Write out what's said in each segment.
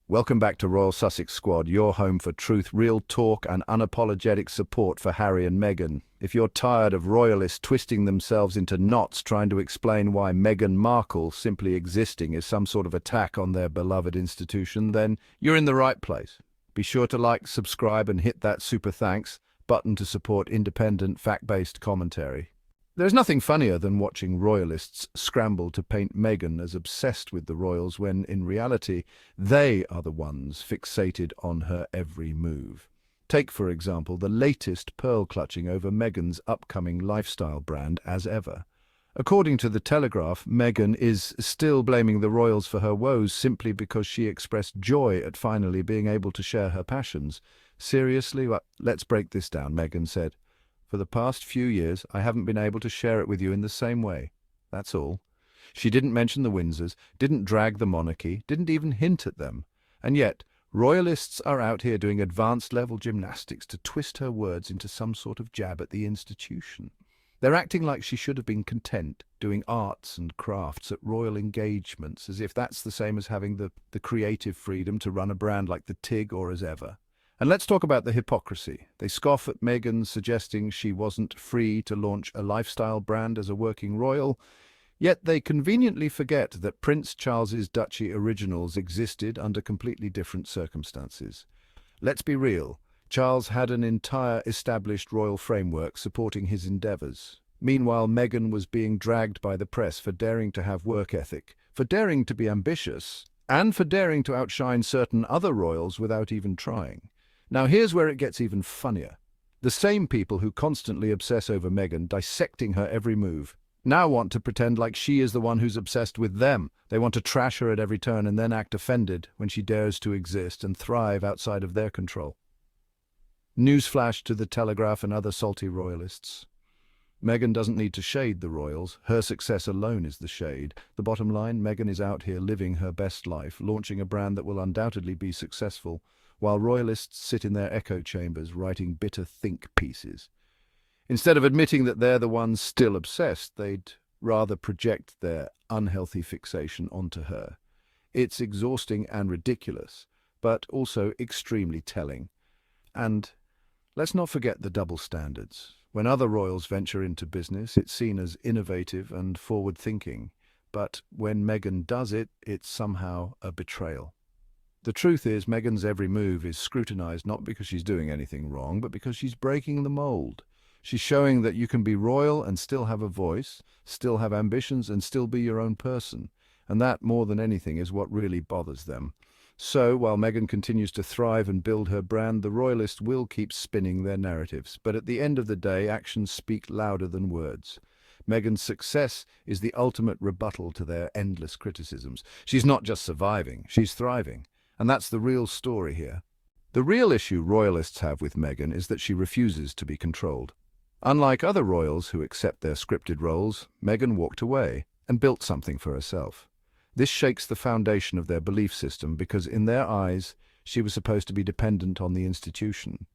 Welcome back to Royal Sussex Squad, your home for truth, real talk and unapologetic support for Harry and Meghan. If you're tired of royalists twisting themselves into knots trying to explain why Meghan Markle simply existing is some sort of attack on their beloved institution, then you're in the right place. Be sure to like, subscribe and hit that super thanks button to support independent, fact-based commentary. There's nothing funnier than watching royalists scramble to paint Meghan as obsessed with the royals when, in reality, they are the ones fixated on her every move. Take, for example, the latest pearl-clutching over Meghan's upcoming lifestyle brand as ever. According to the Telegraph, Meghan is still blaming the royals for her woes simply because she expressed joy at finally being able to share her passions. Seriously? Well, let's break this down, Meghan said. For the past few years, I haven't been able to share it with you in the same way. That's all. She didn't mention the Windsors, didn't drag the monarchy, didn't even hint at them. And yet, royalists are out here doing advanced-level gymnastics to twist her words into some sort of jab at the institution. They're acting like she should have been content doing arts and crafts at royal engagements, as if that's the same as having the creative freedom to run a brand like the TIG or as ever. And let's talk about the hypocrisy. They scoff at Meghan suggesting she wasn't free to launch a lifestyle brand as a working royal, yet they conveniently forget that Prince Charles's Duchy originals existed under completely different circumstances. Let's be real, Charles had an entire established royal framework supporting his endeavours. Meanwhile, Meghan was being dragged by the press for daring to have work ethic, for daring to be ambitious, and for daring to outshine certain other royals without even trying. Now here's where it gets even funnier. The same people who constantly obsess over Meghan, dissecting her every move, now want to pretend like she is the one who's obsessed with them. They want to trash her at every turn and then act offended when she dares to exist and thrive outside of their control. Newsflash to the Telegraph and other salty royalists. Meghan doesn't need to shade the royals. Her success alone is the shade. The bottom line, Meghan is out here living her best life, launching a brand that will undoubtedly be successful, while royalists sit in their echo chambers writing bitter think pieces. Instead of admitting that they're the ones still obsessed, they'd rather project their unhealthy fixation onto her. It's exhausting and ridiculous, but also extremely telling. And let's not forget the double standards. When other royals venture into business, it's seen as innovative and forward-thinking, but when Meghan does it, it's somehow a betrayal. The truth is, Meghan's every move is scrutinized not because she's doing anything wrong, but because she's breaking the mold. She's showing that you can be royal and still have a voice, still have ambitions, and still be your own person. And that, more than anything, is what really bothers them. So, while Meghan continues to thrive and build her brand, the royalists will keep spinning their narratives. But at the end of the day, actions speak louder than words. Meghan's success is the ultimate rebuttal to their endless criticisms. She's not just surviving, she's thriving. And that's the real story here. The real issue royalists have with Meghan is that she refuses to be controlled. Unlike other royals who accept their scripted roles, Meghan walked away and built something for herself. This shakes the foundation of their belief system because in their eyes, she was supposed to be dependent on the institution.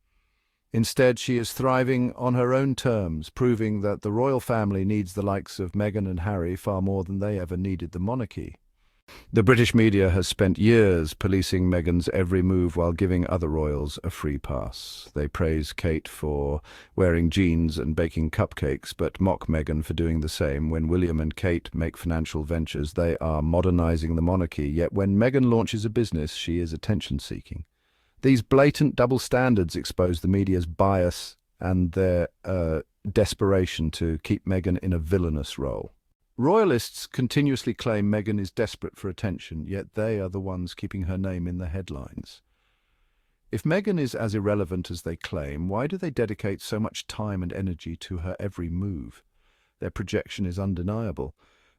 Instead, she is thriving on her own terms, proving that the royal family needs the likes of Meghan and Harry far more than they ever needed the monarchy. The British media has spent years policing Meghan's every move while giving other royals a free pass. They praise Kate for wearing jeans and baking cupcakes, but mock Meghan for doing the same. When William and Kate make financial ventures, they are modernizing the monarchy, yet when Meghan launches a business, she is attention-seeking. These blatant double standards expose the media's bias and their desperation to keep Meghan in a villainous role. Royalists continuously claim Meghan is desperate for attention, yet they are the ones keeping her name in the headlines. If Meghan is as irrelevant as they claim, why do they dedicate so much time and energy to her every move? Their projection is undeniable.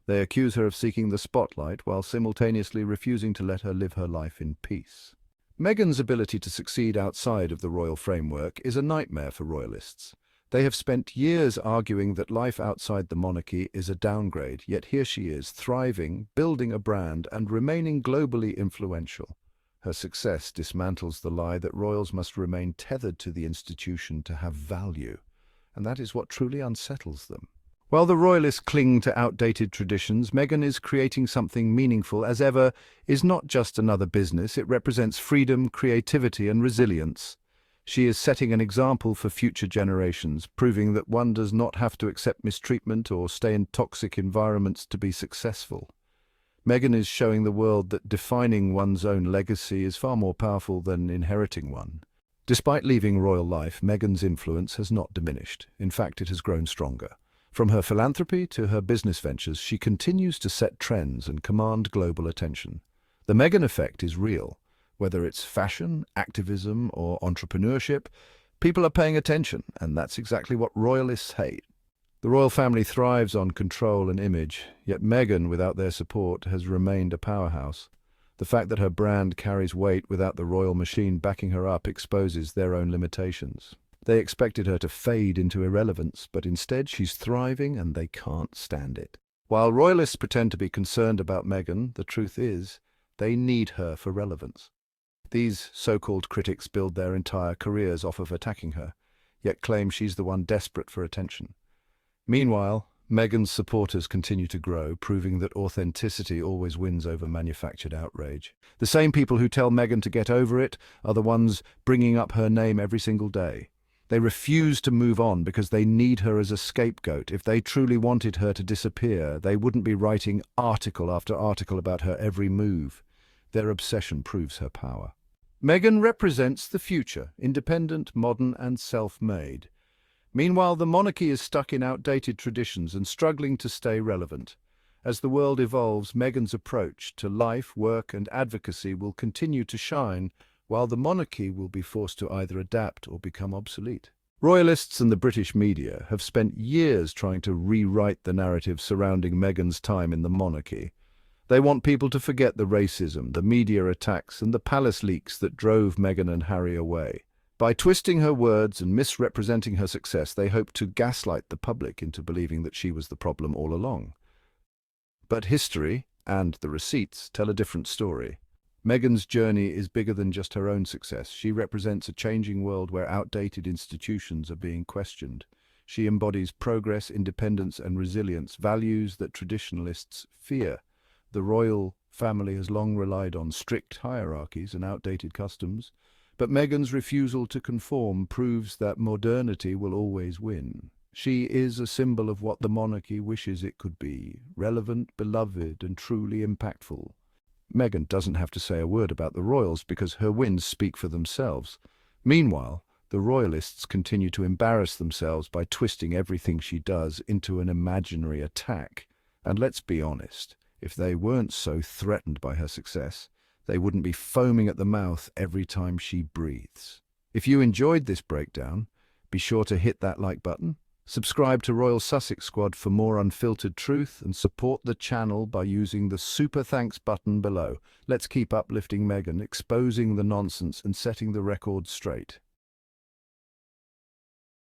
They accuse her of seeking the spotlight while simultaneously refusing to let her live her life in peace. Meghan's ability to succeed outside of the royal framework is a nightmare for royalists. They have spent years arguing that life outside the monarchy is a downgrade, yet here she is, thriving, building a brand, and remaining globally influential. Her success dismantles the lie that royals must remain tethered to the institution to have value, and that is what truly unsettles them. While the royalists cling to outdated traditions, Meghan is creating something meaningful. As ever, is not just another business, it represents freedom, creativity and resilience. She is setting an example for future generations, proving that one does not have to accept mistreatment or stay in toxic environments to be successful. Meghan is showing the world that defining one's own legacy is far more powerful than inheriting one. Despite leaving royal life, Meghan's influence has not diminished. In fact, it has grown stronger. From her philanthropy to her business ventures, she continues to set trends and command global attention. The Meghan effect is real. Whether it's fashion, activism, or entrepreneurship, people are paying attention, and that's exactly what royalists hate. The royal family thrives on control and image, yet Meghan, without their support, has remained a powerhouse. The fact that her brand carries weight without the royal machine backing her up exposes their own limitations. They expected her to fade into irrelevance, but instead she's thriving and they can't stand it. While royalists pretend to be concerned about Meghan, the truth is, they need her for relevance. These so-called critics build their entire careers off of attacking her, yet claim she's the one desperate for attention. Meanwhile, Meghan's supporters continue to grow, proving that authenticity always wins over manufactured outrage. The same people who tell Meghan to get over it are the ones bringing up her name every single day. They refuse to move on because they need her as a scapegoat. If they truly wanted her to disappear, they wouldn't be writing article after article about her every move. Their obsession proves her power. Meghan represents the future, independent, modern and self-made. Meanwhile, the monarchy is stuck in outdated traditions and struggling to stay relevant. As the world evolves, Meghan's approach to life, work and advocacy will continue to shine, while the monarchy will be forced to either adapt or become obsolete. Royalists and the British media have spent years trying to rewrite the narrative surrounding Meghan's time in the monarchy. They want people to forget the racism, the media attacks and the palace leaks that drove Meghan and Harry away. By twisting her words and misrepresenting her success, they hope to gaslight the public into believing that she was the problem all along. But history, and the receipts, tell a different story. Meghan's journey is bigger than just her own success. She represents a changing world where outdated institutions are being questioned. She embodies progress, independence and resilience, values that traditionalists fear. The royal family has long relied on strict hierarchies and outdated customs, but Meghan's refusal to conform proves that modernity will always win. She is a symbol of what the monarchy wishes it could be, relevant, beloved, and truly impactful. Meghan doesn't have to say a word about the royals because her wins speak for themselves. Meanwhile, the royalists continue to embarrass themselves by twisting everything she does into an imaginary attack. And let's be honest, if they weren't so threatened by her success, they wouldn't be foaming at the mouth every time she breathes. If you enjoyed this breakdown, be sure to hit that like button, subscribe to Royal Sussex Squad for more unfiltered truth, and support the channel by using the super thanks button below. Let's keep uplifting Meghan, exposing the nonsense and setting the record straight.